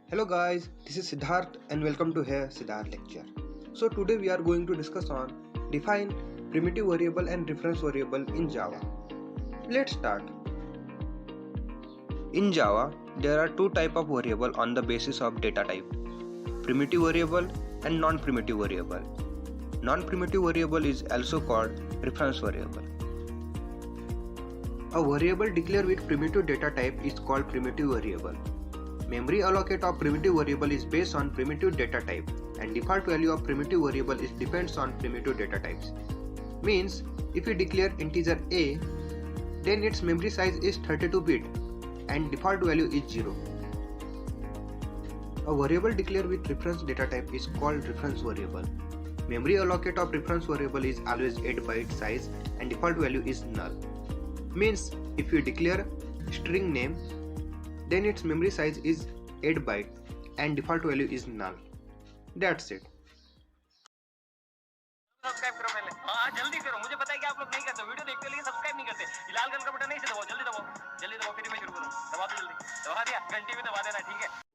Hello guys, this is Siddharth and welcome to here Siddharth Lecture. So today we are going to discuss on define primitive variable and reference variable in Java. Let's start. In Java, there are two types of variable on the basis of data type: primitive variable and non-primitive variable. Non-primitive variable is also called reference variable. A variable declared with primitive data type is called primitive variable. Memory allocate of primitive variable is based on primitive data type, and default value of primitive variable is depends on primitive data types. Means if we declare integer a, then its memory size is 32 bit and default value is 0. A variable declared with reference data type is called reference variable. Memory allocate of reference variable is always 8 byte size and default value is null. Means if we declare string name, then its memory size is 8 byte and default value is null. That's it. Subscribe करो पहले। हाँ जल्दी करो, मुझे पता है कि आप लोग नहीं करते, वीडियो देखते लेकिन सब्सक्राइब नहीं करते। लाल कलर का बटन नहीं से दबाओ, जल्दी दबाओ, जल्दी दबाओ, फिर मैं शुरू करूँ। दबा दो जल्दी, दबा दिया, घंटी भी दबा देना, ठीक है।